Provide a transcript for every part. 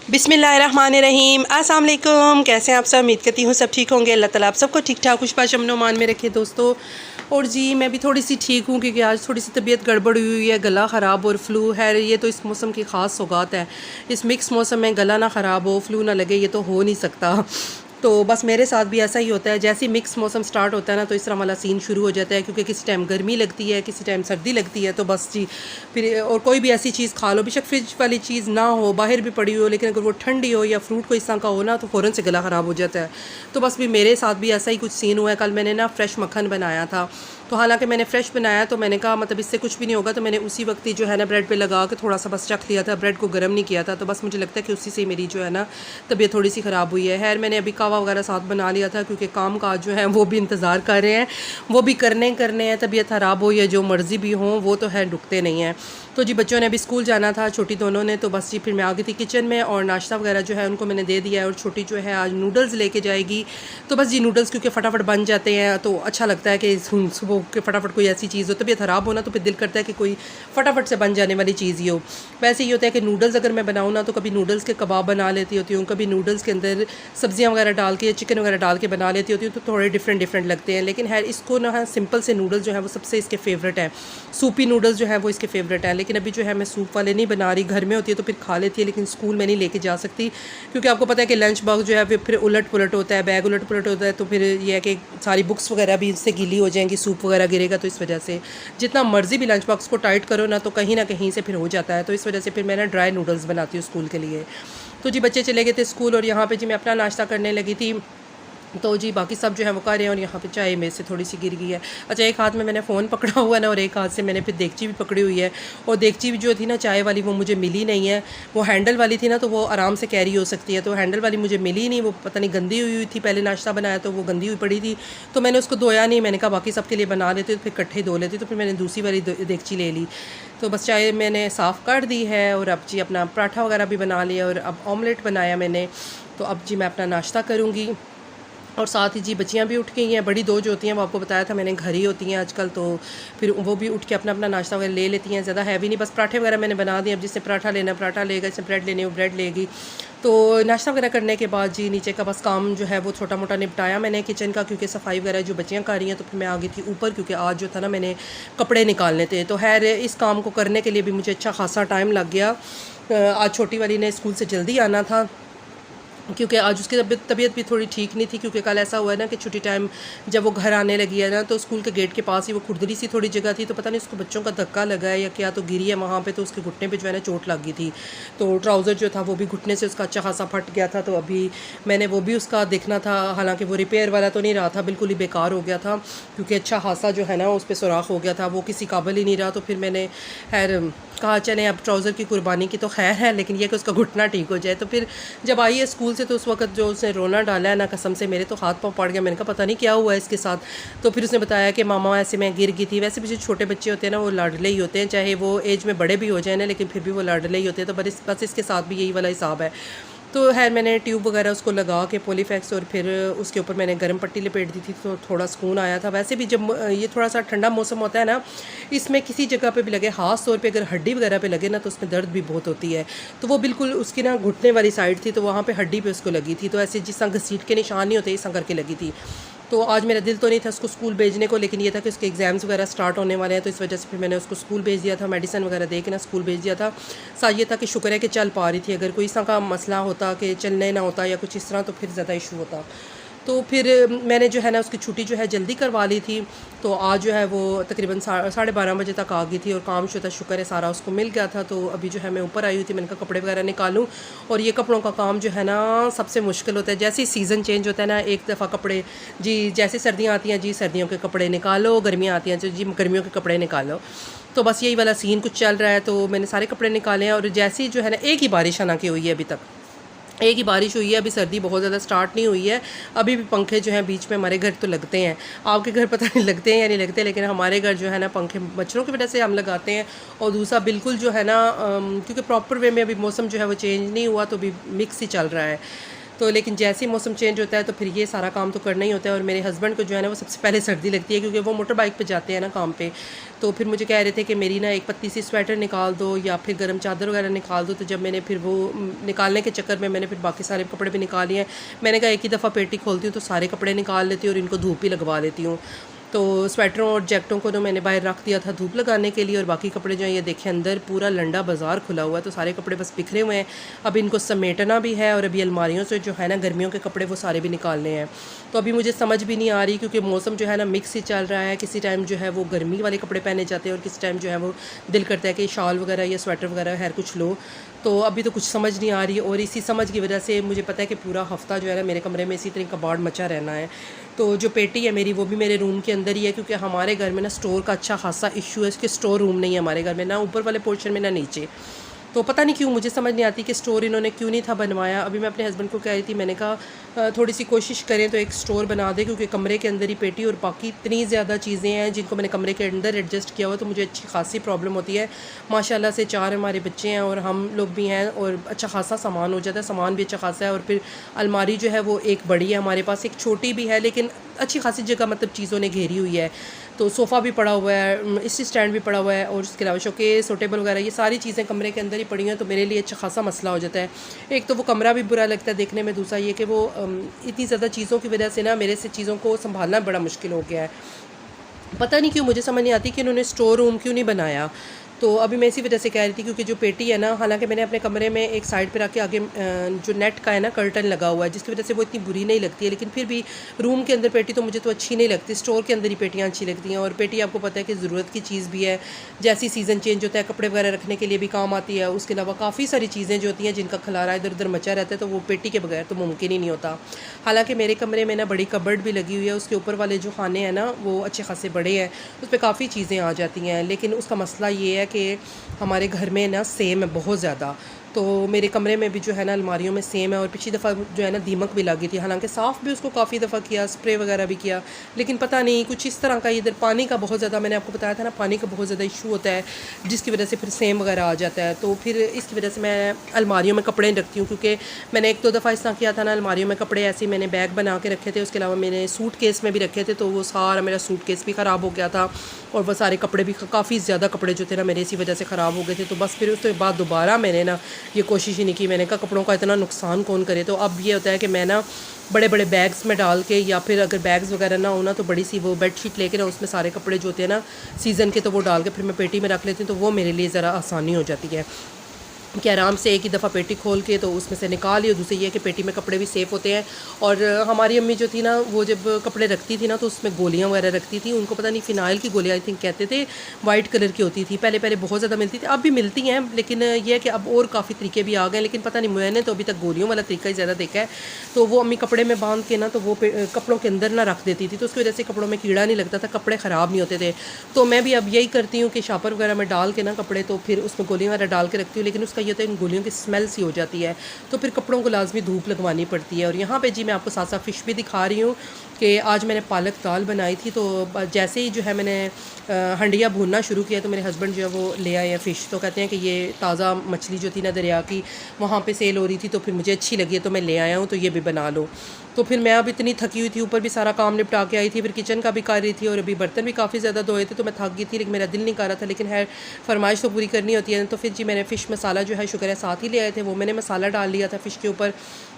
बिस्मिल्लाहिर्रहमानिर्रहीम। अस्सलाम वालेकुम। कैसे हैं आप सब? उम्मीद करती हूँ सब ठीक होंगे। अल्लाह ताला आप सबको ठीक ठाक खुशबाश अमन मान में रखे दोस्तों। और जी मैं भी थोड़ी सी ठीक हूँ क्योंकि आज थोड़ी सी तबीयत गड़बड़ हुई है, गला ख़राब और फ्लू है। ये तो इस मौसम की ख़ास सौगात है। इस मिक्स मौसम में गला ना ख़राब हो, फ्लू ना लगे, ये तो हो नहीं सकता। तो बस मेरे साथ भी ऐसा ही होता है। जैसे ही मिक्स मौसम स्टार्ट होता है ना तो इस तरह वाला सीन शुरू हो जाता है, क्योंकि किसी टाइम गर्मी लगती है, किसी टाइम सर्दी लगती है। तो बस जी फिर और कोई भी ऐसी चीज़ खा लो, बेशक फ्रिज वाली चीज़ ना हो, बाहर भी पड़ी हो, लेकिन अगर वो ठंडी हो या फ्रूट कोई इस तरह का हो ना तो फ़ौरन से गला ख़राब हो जाता है। तो बस भी मेरे साथ भी ऐसा ही कुछ सीन हुआ है। कल मैंने ना फ्रेश मक्खन बनाया था, तो हालांकि मैंने फ़्रेश बनाया तो मैंने कहा मतलब इससे कुछ भी नहीं होगा, तो मैंने उसी वक्त ही जो है ना ब्रेड पे लगा के थोड़ा सा बस चख लिया था, ब्रेड को गर्म नहीं किया था। तो बस मुझे लगता है कि उसी से मेरी जो है ना तबीयत थोड़ी सी ख़राब हुई है। खैर मैंने अभी कावा वगैरह साथ बना लिया था, क्योंकि काम काज जो है वो भी इंतज़ार कर रहे हैं, वो भी करने हैं। तबीयत ख़राब हो या जो मर्ज़ी भी हो, वो तो है रुकते नहीं हैं। तो जी बच्चों ने अभी स्कूल जाना था, छोटी दोनों ने। तो बस जी फिर मैं आ गई थी किचन में और नाश्ता वगैरह जो है उनको मैंने दे दिया है। और छोटी जो है आज नूडल्स लेके जाएगी। तो बस जी नूडल्स क्योंकि फटाफट बन जाते हैं तो अच्छा लगता है कि सुबह के फटाफट कोई ऐसी चीज़ हो, तबीयत ख़राब हो ना तो फिर दिल करता है कि कोई फटाफट से बन जाने वाली चीज़ ही हो। वैसे ही होता है कि नूडल्स अगर मैं बनाऊँ ना तो कभी नूडल्स के कबाब बना लेती होती हूँ, कभी नूडल्स के अंदर सब्जियाँ वगैरह डाल के, चिकन वगैरह डाल के बना लेती होती हूँ, तो थोड़े डिफरेंट लगते हैं। लेकिन है इसको ना सिंपल से नूडल्स जो है वो सबसे इसके फेवरेट है। सूपी नूडल्स जो है वो इसके फेवरेट है। लेकिन अभी जो है मैं सूप वाले नहीं बना रही, घर में होती है तो फिर खा लेती है, लेकिन स्कूल में नहीं लेके जा सकती, क्योंकि आपको पता है कि लंच बॉक्स जो है फिर उलट पुलट होता है, बैग उलट पुलट होता है। तो फिर ये है कि सारी बुक्स वगैरह भी इससे गीली हो जाएंगी, सूप वगैरह गिरेगा। तो इस वजह से जितना मर्जी भी लंच बॉक्स को टाइट करो ना तो कहीं ना कहीं से फिर हो जाता है। तो इस वजह से फिर मैं ना ड्राई नूडल्स बनाती हूँ स्कूल के लिए। तो जी बच्चे चले गए थे स्कूल और यहाँ पे जी मैं अपना नाश्ता करने लगी थी। तो जी बाकी सब जो है वो कर रहे हैं और यहाँ पे चाय मेरे से थोड़ी सी गिर गई है। अच्छा एक हाथ में मैंने फ़ोन पकड़ा हुआ है ना और एक हाथ से मैंने फिर देगची भी पकड़ी हुई है। और देगची भी जो थी ना चाय वाली वो मुझे मिली नहीं है। वो हैंडल वाली थी ना तो वो आराम से कैरी हो सकती है, तो हैंडल वाली मुझे मिली नहीं। वो पता नहीं गंदी हुई थी, पहले नाश्ता बनाया तो वो गंदी हुई पड़ी थी, तो मैंने उसको धोया नहीं। मैंने कहा बाकी सबके लिए बना लेते तो फिर इकट्ठे धो लेते, तो फिर मैंने दूसरी वाली देगची ले ली। तो बस चाय मैंने साफ़ कर दी है और अब जी अपना पराठा वगैरह भी बना लिया और अब ऑमलेट बनाया मैंने। तो अब जी मैं अपना नाश्ता करूँगी और साथ ही जी बच्चियाँ भी उठ गई हैं। बड़ी दो जो होती हैं वो आपको बताया था मैंने घर ही होती हैं आजकल, तो फिर वो भी उठ के अपना अपना नाश्ता वगैरह ले लेती हैं। ज़्यादा हैवी नहीं, बस पराठे वगैरह मैंने बना दिए। अब जिससे पराठा लेना पराठा लेगा, जिससे ब्रेड लेनी वो ब्रेड लेगी। तो नाश्ता वगैरह करने के बाद जी नीचे का बस काम जो है वो छोटा मोटा निपटाया मैंने किचन का, क्योंकि सफाई वगैरह जो बच्चियाँ कर रही हैं। तो फिर मैं आ गई थी ऊपर, क्योंकि आज जो था ना मैंने कपड़े निकालने थे। तो खैर इस काम को करने के लिए भी मुझे अच्छा खासा टाइम लग गया। आज छोटी वाली ने स्कूल से जल्दी आना था, क्योंकि आज उसकी तबीयत भी थोड़ी ठीक नहीं थी। क्योंकि कल ऐसा हुआ है ना कि छुट्टी टाइम जब वो घर आने लगी है ना तो स्कूल के गेट के पास ही वो खुरदरी सी थोड़ी जगह थी, तो पता नहीं उसको बच्चों का धक्का लगा है या क्या, तो गिरी है वहाँ पे, तो उसके घुटने पे जो है ना चोट लग गई थी। तो ट्राउज़र जो था वो भी घुटने से उसका अच्छा खासा फट गया था। तो अभी मैंने वो भी उसका देखना था, हालांकि वो रिपेयर वाला तो नहीं रहा था, बिल्कुल ही बेकार हो गया था, क्योंकि अच्छा खासा जो है ना उस पर सुराख हो गया था, वो किसी काबिल ही नहीं रहा। तो फिर मैंने खैर कहा चलें अब ट्राउज़र की कुर्बानी की तो खैर है, लेकिन यह कि उसका घुटना ठीक हो जाए। तो फिर जब आई है स्कूल से तो उस वक्त जो उसने रोना डाला है ना, कसम से मेरे तो हाथ पाँव पड़ गया। मैंने कहा पता नहीं क्या हुआ है इसके साथ। तो फिर उसने बताया कि मामा ऐसे मैं गिर गई थी। वैसे भी जो छोटे बच्चे होते हैं ना वो लाडले ही होते हैं, चाहे वो एज में बड़े भी हो जाए ना, लेकिन फिर भी वो लाडले ही होते हैं। तो बस इसके साथ भी यही वाला हिसाब है। तो खैर मैंने ट्यूब वगैरह उसको लगा के पॉलीफैक्स, और फिर उसके ऊपर मैंने गर्म पट्टी लपेट दी थी, तो थोड़ा सुकून आया था। वैसे भी जब ये थोड़ा सा ठंडा मौसम होता है ना, इसमें किसी जगह पे भी लगे, ख़ास तौर पे अगर हड्डी वगैरह पे लगे ना तो उसमें दर्द भी बहुत होती है। तो वो बिल्कुल उसकी ना घुटने वाली साइड थी, तो वहाँ पे हड्डी पे उसको लगी थी। तो ऐसे जिस तरह घसीट के निशान नहीं होते, इस तरह करके लगी थी। तो आज मेरा दिल तो नहीं था उसको स्कूल भेजने को, लेकिन ये था कि उसके एग्ज़ाम्स वगैरह स्टार्ट होने वाले हैं, तो इस वजह से फिर मैंने उसको स्कूल भेज दिया था, मेडिसिन वगैरह दे के ना स्कूल भेज दिया था। साथ ये था कि शुक्र है कि चल पा रही थी, अगर कोई इस तरह का मसला होता कि चलने ना होता या कुछ इस तरह, तो फिर ज़्यादा इशू होता। तो फिर मैंने जो है ना उसकी छुट्टी जो है जल्दी करवा ली थी। तो आज जो है वो तकरीबन 12:30 बजे तक आ गई थी और काम जो था शुक्र है सारा उसको मिल गया था। तो अभी जो है मैं ऊपर आई हुई थी, मैंने कहा कपड़े वगैरह निकालूं। और ये कपड़ों का काम जो है ना सबसे मुश्किल होता है। जैसे ही सीज़न चेंज होता है ना, एक दफ़ा कपड़े जी, जैसे सर्दियाँ आती हैं जी सर्दियों के कपड़े निकालो, गर्मियाँ आती हैं जी गर्मियों के कपड़े निकालो। तो बस यही वाला सीन कुछ चल रहा है। तो मैंने सारे कपड़े निकाले हैं और जैसे ही जो है ना एक ही बारिश आना की हुई है, अभी तक एक ही बारिश हुई है, अभी सर्दी बहुत ज़्यादा स्टार्ट नहीं हुई है। अभी भी पंखे जो हैं बीच में हमारे घर तो लगते हैं, आपके घर पता नहीं लगते हैं या नहीं लगते, लेकिन हमारे घर जो है ना पंखे मच्छरों की वजह से हम लगाते हैं। और दूसरा बिल्कुल जो है ना क्योंकि प्रॉपर वे में अभी मौसम जो है वो चेंज नहीं हुआ, तो अभी मिक्स ही चल रहा है। तो लेकिन जैसे ही मौसम चेंज होता है तो फिर ये सारा काम तो करना ही होता है। और मेरे हस्बैंड को जो है ना वो सबसे पहले सर्दी लगती है, क्योंकि वो मोटर बाइक पे जाते हैं ना काम पे। तो फिर मुझे कह रहे थे कि मेरी ना एक पतली सी स्वेटर निकाल दो या फिर गर्म चादर वगैरह निकाल दो। तो जब मैंने फिर वो निकालने के चक्कर में मैंने फिर बाकी सारे कपड़े भी निकाल लिए हैं। मैंने कहा एक ही दफ़ा पेटी खोलती हूँ तो सारे कपड़े निकाल लेती हूँ और इनको धूप भी लगवा लेती हूँ। तो स्वेटरों और जैकेटों को तो मैंने बाहर रख दिया था धूप लगाने के लिए, और बाकी कपड़े जो हैं ये देखें अंदर पूरा लंडा बाज़ार खुला हुआ है, तो सारे कपड़े बस बिखरे हुए हैं। अब इनको समेटना भी है और अभी अलमारियों से जो है ना गर्मियों के कपड़े वो सारे भी निकालने हैं। तो अभी मुझे समझ भी नहीं आ रही, क्योंकि मौसम जो है ना मिक्स ही चल रहा है। किसी टाइम जो है वो गर्मी वाले कपड़े पहने जाते हैं और किसी टाइम जो है वो दिल करता है कि शॉल वगैरह या स्वेटर वगैरह हर कुछ लो। तो अभी तो कुछ समझ नहीं आ रही, और इसी समझ की वजह से मुझे पता है कि पूरा हफ़्ता जो है ना मेरे कमरे में इसी तरह कबाड़ मचा रहना है। तो जो पेटी है मेरी वो भी मेरे रूम के अंदर ही है, क्योंकि हमारे घर में ना स्टोर का अच्छा खासा इशू है। इसके स्टोर रूम नहीं है हमारे घर में, ना ऊपर वाले पोर्शन में ना नीचे। तो पता नहीं क्यों, मुझे समझ नहीं आती कि स्टोर इन्होंने क्यों नहीं था बनवाया। अभी मैं अपने हस्बैंड को कह रही थी, मैंने कहा थोड़ी सी कोशिश करें तो एक स्टोर बना दे, क्योंकि कमरे के अंदर ही पेटी और बाकी इतनी ज़्यादा चीज़ें हैं जिनको मैंने कमरे के अंदर एडजस्ट किया हुआ, तो मुझे अच्छी खासी प्रॉब्लम होती है। माशाल्लाह से 4 हमारे बच्चे हैं और हम लोग भी हैं, और अच्छा खासा सामान हो जाता है, सामान भी अच्छा खासा है। और फिर अलमारी जो है वो एक बड़ी है हमारे पास, एक छोटी भी है, लेकिन अच्छी खासी जगह मतलब चीज़ों ने घेरी हुई है। तो सोफ़ा भी पड़ा हुआ है, इसी स्टैंड भी पड़ा हुआ है, और उसके अलावा शोकेस और टेबल वगैरह ये सारी चीज़ें कमरे के अंदर ही पड़ी हैं। तो मेरे लिए अच्छा खासा मसला हो जाता है। एक तो वो कमरा भी बुरा लगता है देखने में, दूसरा ये कि वो इतनी ज़्यादा चीज़ों की वजह से ना मेरे से चीज़ों को संभालना बड़ा मुश्किल हो गया है। पता नहीं क्यों, मुझे समझ नहीं आती कि इन्होंने स्टोर रूम क्यों नहीं बनाया। तो अभी मैं इसी वजह से कह रही थी, क्योंकि जो पेटी है ना, हालांकि मैंने अपने कमरे में एक साइड पे रख के आगे जो नेट का है ना कर्टन लगा हुआ है, जिसकी वजह से वो इतनी बुरी नहीं लगती है, लेकिन फिर भी रूम के अंदर पेटी तो मुझे तो अच्छी नहीं लगती। स्टोर के अंदर ही पेटियाँ अच्छी लगती हैं, और पेटी आपको पता है कि ज़रूरत की चीज़ भी है। जैसी सीज़न चेंज होता है कपड़े वगैरह रखने के लिए भी काम आती है। उसके अलावा काफ़ी सारी चीज़ें जो होती हैं जिनका खलारा इधर उधर मचा रहता है, तो वो पेटी के बगैर तो मुमकिन ही नहीं होता। हालाँकि मेरे कमरे में ना बड़ी कबर्ड भी लगी हुई है, उसके ऊपर वाले जो खाने हैं ना वो अच्छे खासे बड़े हैं, उस पर काफ़ी चीज़ें आ जाती हैं। लेकिन उसका मसला ये है कि हमारे घर में ना सेम है बहुत ज़्यादा, तो मेरे कमरे में भी जो है ना अलमारियों में सेम है। और पिछली दफ़ा जो है ना दीमक भी लगी थी, हालांकि साफ़ भी उसको काफ़ी दफ़ा किया, स्प्रे वगैरह भी किया, लेकिन पता नहीं कुछ इस तरह का इधर पानी का बहुत ज़्यादा, मैंने आपको बताया था ना पानी का बहुत ज़्यादा इशू होता है, जिसकी वजह से फिर सेम वगैरह आ जाता है। तो फिर इसकी वजह से मैं अलमारियों में कपड़े नहीं रखती हूँ, क्योंकि मैंने एक दो दफ़ा इस तरह किया था ना, अलमारियों में कपड़े ऐसे मैंने बैग बना के रखे थे, उसके अलावा मैंने सूट केस में भी रखे थे, तो वो सारा मेरा सूट केस भी ख़राब हो गया था, और वो सारे कपड़े भी काफ़ी ज़्यादा कपड़े जो थे ना मेरे इसी वजह से ख़राब हो गए थे। तो बस फिर उसके बाद दोबारा मैंने ना ये कोशिश ही नहीं की, मैंने कहा कपड़ों का इतना नुकसान कौन करे। तो अब ये होता है कि मैं ना बड़े बड़े बैग्स में डाल के, या फिर अगर बैग्स वगैरह ना हो ना तो बड़ी सी वो बेडशीट लेके ना उसमें सारे कपड़े जो होते हैं ना सीज़न के, तो वो डाल के फिर मैं पेटी में रख लेती हूँ, तो वो मेरे लिए ज़रा आसानी हो जाती है कि आराम से एक ही दफ़ा पेटी खोल के तो उसमें से निकाल लियो। दूसरी ये कि पेटी में कपड़े भी सेफ़ होते हैं। और हमारी अम्मी जो थी ना वो जब कपड़े रखती थी ना तो उसमें गोलियां वगैरह रखती थी, उनको पता नहीं फ़िनाइल की गोलियां आई थिंक कहते थे, वाइट कलर की होती थी। पहले पहले बहुत ज़्यादा मिलती थी, अब भी मिलती हैं, लेकिन ये है कि अब और काफ़ी तरीके भी आ गए, लेकिन पता नहीं मैंने तो अभी तक गोलियों वाला तरीका ही ज़्यादा देखा है। तो वो अम्मी कपड़े में बांध के ना तो वो कपड़ों के अंदर ना रख देती थी, तो उसकी वजह से कपड़ों में कीड़ा नहीं लगता था, कपड़े ख़राब नहीं होते थे। तो मैं भी अब यही करती हूँ कि शापर वगैरह में डाल के ना कपड़े, तो फिर उसमें गोलियाँ वगैरह डाल के रखती हूँ, लेकिन उसका ये होता है इन गोलियों की स्मेल सी हो जाती है, तो फिर कपड़ों को लाजमी धूप लगवानी पड़ती है। और यहाँ पे जी मैं आपको साथ साथ फ़िश भी दिखा रही हूँ कि आज मैंने पालक दाल बनाई थी। तो जैसे ही जो है मैंने हंडिया भूनना शुरू किया तो मेरे हस्बैंड जो है वो ले आए हैं फ़िश, तो कहते हैं कि ये ताज़ा मछली जो थी ना दरिया की वहाँ पे सेल हो रही थी, तो फिर मुझे अच्छी लगी है तो मैं ले आया हूँ, तो ये भी बना लो। तो फिर मैं अब इतनी थकी हुई थी, ऊपर भी सारा काम निपटा के आई थी, फिर किचन का भी कर रही थी, और अभी बर्तन भी काफ़ी ज़्यादा धोए थे, तो मैं थक गई थी, लेकिन मेरा दिल नहीं कर रहा था, लेकिन है फरमाइश तो पूरी करनी होती है। तो फिर जी मैंने फ़िश मसाला जो है शुक्र है साथ ही ले आए थे, वो मैंने मसाला डाल लिया था फ़िश के ऊपर।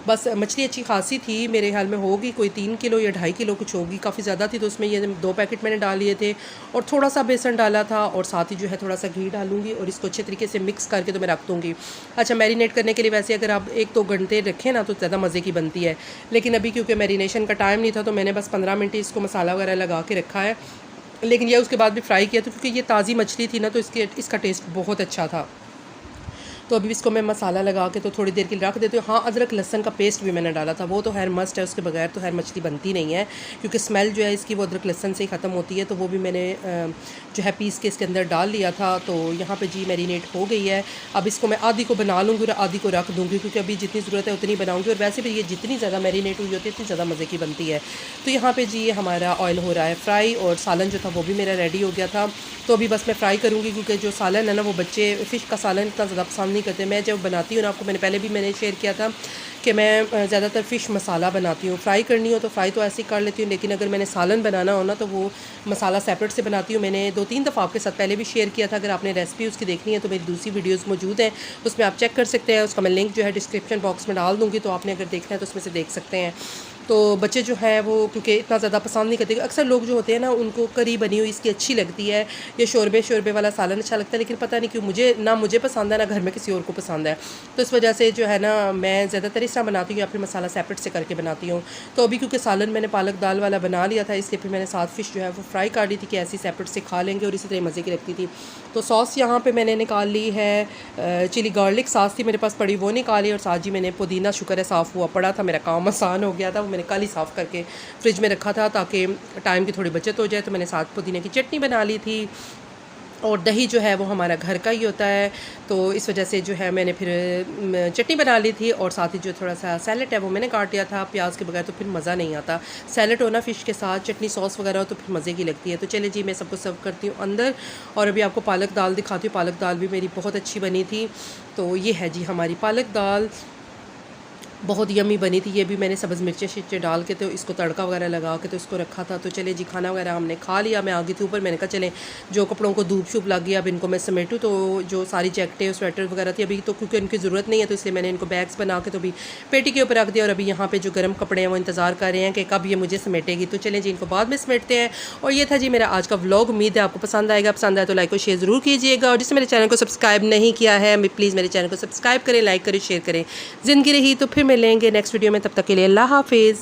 बस मछली अच्छी खासी थी, मेरे ख्याल में होगी कोई 3 किलो या 2.5 किलो कुछ होगी, काफ़ी ज़्यादा थी। तो उसमें ये 2 पैकेट मैंने डाल लिए थे, और थोड़ा सा बेसन डाला था, और साथ ही जो है थोड़ा सा घी डालूंगी, और इसको अच्छे तरीके से मिक्स करके तो मैं रख दूँगी। अच्छा, मैरिनेट करने के लिए वैसे अगर आप 1-2 घंटे रखें ना तो ज़्यादा मज़े की बनती है, लेकिन अभी क्योंकि मैरिनेशन का टाइम नहीं था तो मैंने बस 15 मिनट इसको मसाला वगैरह लगा के रखा है। लेकिन ये उसके बाद भी फ्राई किया, तो क्योंकि ये ताज़ी मछली थी ना तो इसका टेस्ट बहुत अच्छा था। तो अभी इसको मैं मसाला लगा के तो थोड़ी देर के लिए रख देती हूँ। हाँ, अदरक लहसन का पेस्ट भी मैंने डाला था, वो तो खैर मस्ट है, उसके बगैर तो खैर मछली बनती नहीं है, क्योंकि स्मेल जो है इसकी वो अदरक लहसन से ही ख़त्म होती है। तो वो भी मैंने जो है पीस के इसके अंदर डाल लिया था। तो यहाँ पे जी मैरिनेट हो गई है। अब इसको मैं आधी को बना लूँगी और आधी को रख दूँगी, क्योंकि अभी जितनी ज़रूरत है उतनी बनाऊँगी, और वैसे भी ये जितनी ज़्यादा मैरिनेट हुई होती है इतनी ज़्यादा मज़े की बनती है। तो यहाँ पर जी हमारा ऑयल हो रहा है फ्राई, और सालन जो था वो भी मेरा रेडी हो गया था। तो अभी बस मैं फ्राई करूँगी, क्योंकि जो सालन है ना वो बच्चे फ़िश का सालन इतना ज़्यादा पसंद नहीं नहीं करते। मैं जब बनाती हूँ ना, आपको मैंने शेयर किया था कि मैं ज़्यादातर फ़िश मसाला बनाती हूँ। फ्राई करनी हो तो फ्राई तो ऐसे ही कर लेती हूँ, लेकिन अगर मैंने सालन बनाना हो ना तो वो मसाला सेपरेट से बनाती हूँ। मैंने 2-3 दफ़ा आपके साथ पहले भी शेयर किया था। अगर आपने रेसिपी उसकी देखनी है तो मेरी दूसरी वीडियोज़ मौजूद हैं, उसमें आप चेक कर सकते हैं। उसका मैं लिंक जो है डिस्क्रिप्शन बॉक्स में डाल दूँगी, तो आपने अगर देखना है तो उसमें से देख सकते हैं। तो बच्चे जो है वो क्योंकि इतना ज़्यादा पसंद नहीं करते। अक्सर लोग जो होते हैं ना, उनको करी बनी हुई इसकी अच्छी लगती है, या शोरबे वाला सालन अच्छा लगता है, लेकिन पता नहीं क्यों मुझे पसंद है ना घर में किसी और को पसंद है। तो इस वजह से जो है ना, मैं ज़्यादातर इस तरह बनाती हूँ या फिर मसाला सेपरेट से करके बनाती हूँ। तो अभी क्योंकि सालन मैंने पालक दाल वाला बना लिया था, इसलिए फिर मैंने साथ फ़िश जो है वो फ्राई कर ली थी कि ऐसी सेपरेट से खा लेंगे, और इसी तरह मज़े की लगती थी। तो सॉस यहाँ पे मैंने निकाल ली है, चिली गार्लिक सॉस थी मेरे पास पड़ी, वो निकाली, और साथ जी मैंने पुदीना, शुक्र है साफ़ हुआ पड़ा था, मेरा काम आसान हो गया था। वो मैंने कल ही साफ़ करके फ्रिज में रखा था ताकि टाइम की थोड़ी बचत हो जाए। तो मैंने साथ पुदीने की चटनी बना ली थी, और दही जो है वो हमारा घर का ही होता है, तो इस वजह से जो है मैंने फिर चटनी बना ली थी, और साथ ही जो थोड़ा सा सैलेड है वो मैंने काट लिया था। प्याज के बगैर तो फिर मज़ा नहीं आता। सैलेड हो ना फ़िश के साथ, चटनी सॉस वगैरह हो तो फिर मज़े की लगती है। तो चलिए जी, मैं सबको सर्व करती हूँ अंदर, और अभी आपको पालक दाल दिखाती हूँ। पालक दाल भी मेरी बहुत अच्छी बनी थी। तो ये है जी हमारी पालक दाल, बहुत यमी बनी थी। ये भी मैंने सब्ज़ मिर्चें शिर्चें डाल के तो इसको तड़का वगैरह लगा के तो इसको रखा था। तो चले जी, खाना वगैरह हमने खा लिया। मैं आ गई थी ऊपर, मैंने कहा चलें जो कपड़ों को धूप शूप लग गया अब इनको मैं समेटूँ। तो जो सारी जैकेटें स्वेटर वगैरह थी अभी तो क्योंकि इनकी ज़रूरत नहीं है, तो इसलिए मैंने इनको बैग्स बना के तो अभी पेटी के ऊपर रख दिया। और अभी यहाँ पर जो गर्म कपड़े हैं वो इंतज़ार कर रहे हैं कि कब ये मुझे समेटेगी। तो चलें जी, इनको बाद में समेटते हैं। और ये था जी मेरा आज का व्लॉग। उम्मीद है आपको पसंद आएगा। पसंद आए तो लाइक और शेयर ज़रूर कीजिएगा, और जिसने मेरे चैनल को सब्सक्राइब नहीं किया है प्लीज़ मेरे चैनल को सब्सक्राइब करें, लाइक करें, शेयर करें। ज़िंदगी रही तो फिर मिलेंगे नेक्स्ट वीडियो में, तब तक के लिए अल्लाह हाफिज़।